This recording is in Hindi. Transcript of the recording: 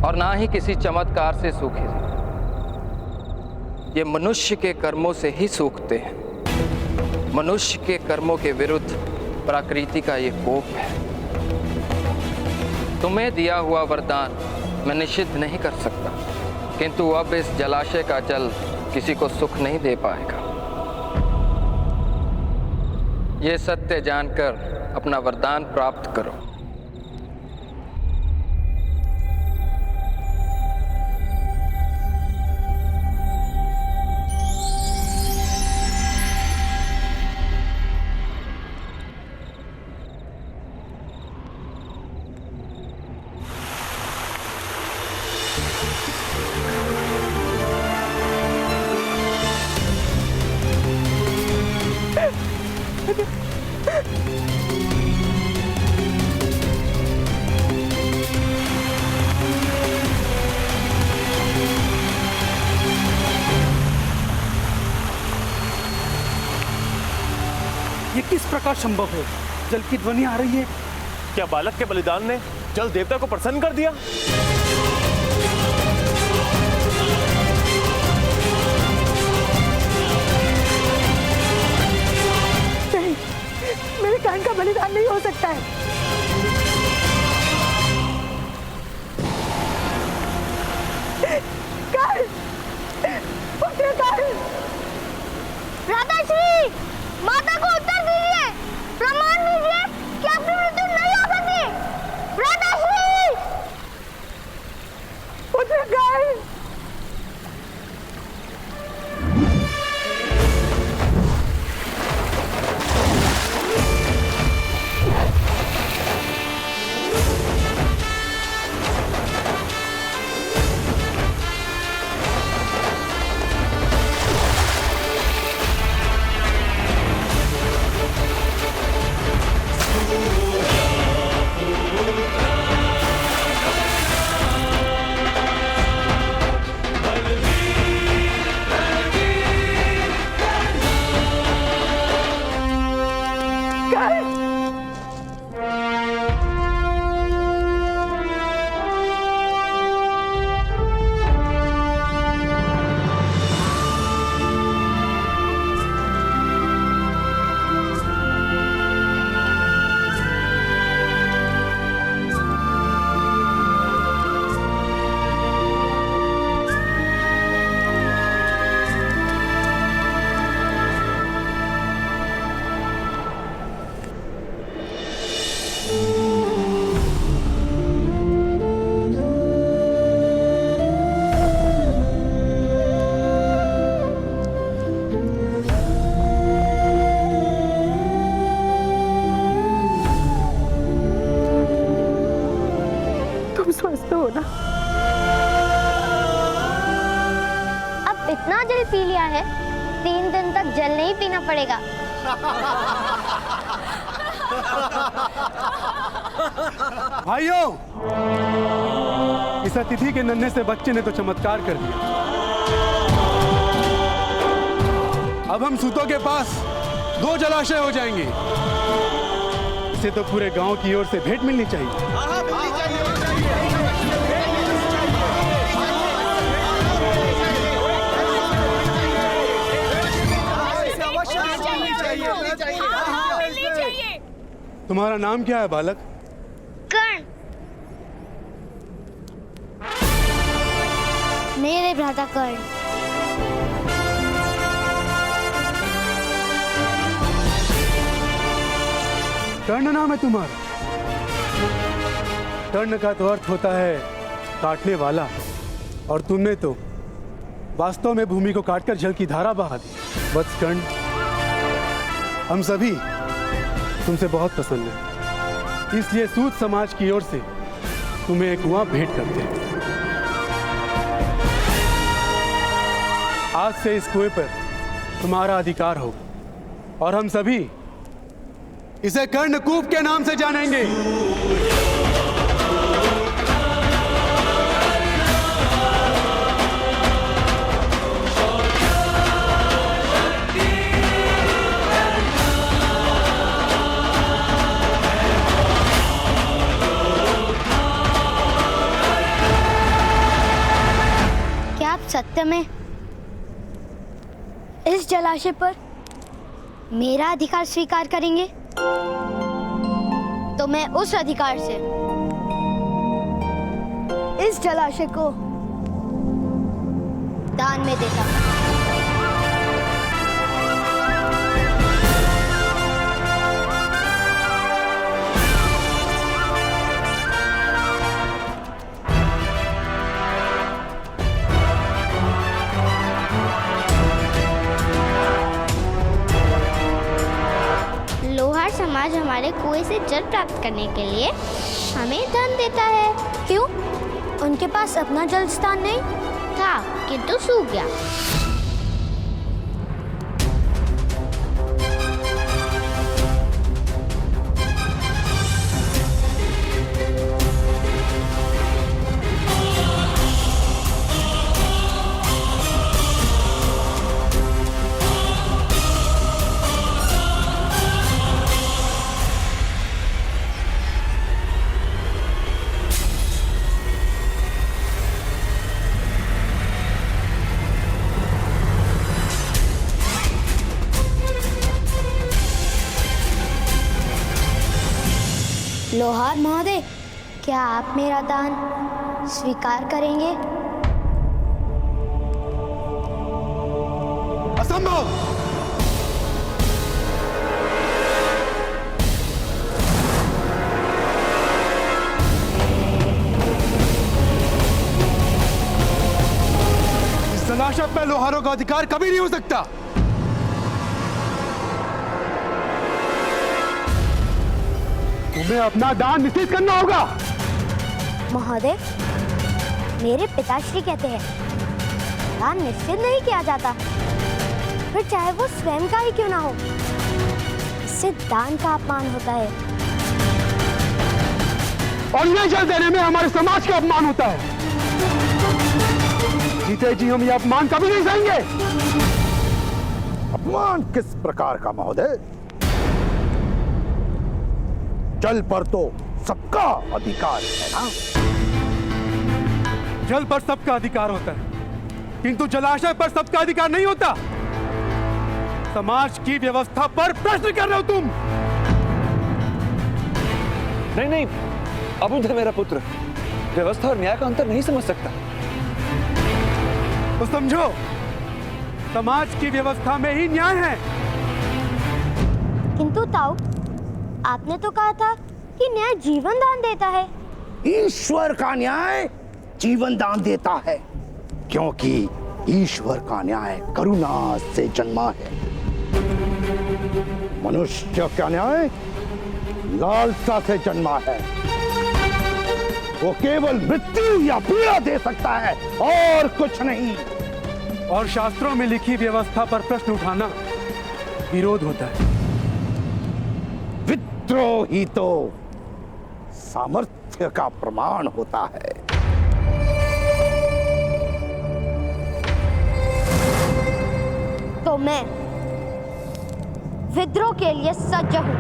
और ना ही किसी चमत्कार से सूखे। ये मनुष्य के कर्मों से ही सूखते हैं। मनुष्य के कर्मों के विरुद्ध प्रकृति का ये कोप है। तुम्हें दिया हुआ वरदान मैं निषिद्ध नहीं कर सकता, किंतु अब इस जलाशय का जल किसी को सुख नहीं दे पाएगा। ये सत्य जानकर अपना वरदान प्राप्त करो। ये किस प्रकार संभव है? जल की ध्वनि आ रही है। क्या बालक के बलिदान ने जल देवता को प्रसन्न कर दिया? नहीं, मेरे कर्ण का बलिदान नहीं हो सकता है। कर्ण, पुत्र कर्ण, राधाश्री, माता को उत्तर दीजिए, प्रमाण दीजिए कि आपकी मृत्यु नहीं हो सकती। राधाश्री, पुत्र कर्ण, तुम स्वस्थ हो ना? अब इतना जल पी लिया है, 3 दिन तक जल नहीं पीना पड़ेगा। भाइयों, इस अतिथि के नन्हे से बच्चे ने तो चमत्कार कर दिया। अब हम सूतों के पास 2 जलाशय हो जाएंगे। इसे तो पूरे गांव की ओर से भेंट मिलनी चाहिए। तुम्हारा नाम क्या है बालक? कर्ण। मेरे भ्राता कर्ण। कर्ण नाम है तुम्हारा? कर्ण का तो अर्थ होता है काटने वाला, और तुमने तो वास्तव में भूमि को काटकर जल की धारा बहा दी। वत्स कर्ण, हम सभी तुमसे बहुत प्रसन्न हैं, इसलिए सूत समाज की ओर से तुम्हें एक कुआं भेंट करते हैं। आज से इस कुएं पर तुम्हारा अधिकार हो, और हम सभी इसे कर्णकूप के नाम से जानेंगे। में इस जलाशय पर मेरा अधिकार स्वीकार करेंगे तो मैं उस अधिकार से इस जलाशय को दान में देता हूं। लोहार समाज हमारे कुएं से जल प्राप्त करने के लिए हमें धन देता है। क्यों? उनके पास अपना जल स्थान नहीं था, किंतु सूख गया। लोहार महोदय, क्या आप मेरा दान स्वीकार करेंगे? असंभव। इस जलाशय में लोहारों का अधिकार कभी नहीं हो सकता। तुम्हें अपना दान निश्चित करना होगा। महोदय, मेरे पिताश्री कहते हैं दान निश्चित नहीं किया जाता, फिर चाहे वो स्वयं का ही क्यों ना हो। इससे दान का अपमान होता है और ये जल देने में हमारे समाज का अपमान होता है। जीते जी हम ये अपमान कभी नहीं सहेंगे। अपमान किस प्रकार का महोदय? जल पर तो सबका अधिकार है ना? जल पर सबका अधिकार होता है, किंतु जलाशय पर सबका अधिकार नहीं होता। समाज की व्यवस्था पर प्रश्न कर रहे हो तुम। नहीं नहीं, अबुध है मेरा पुत्र, व्यवस्था और न्याय का अंतर नहीं समझ सकता। तो समझो, समाज की व्यवस्था में ही न्याय है। किंतु ताऊ, आपने तो कहा था कि न्याय जीवन दान देता है। ईश्वर का न्याय जीवन दान देता है, क्योंकि ईश्वर का न्याय करुणा से जन्मा है। मनुष्य का न्याय लालसा से जन्मा है। वो केवल मृत्यु या पीड़ा दे सकता है और कुछ नहीं। और शास्त्रों में लिखी व्यवस्था पर प्रश्न उठाना विरोध होता है। विद्रोह ही तो सामर्थ्य का प्रमाण होता है। तो मैं विद्रोह के लिए सज्ज हूं।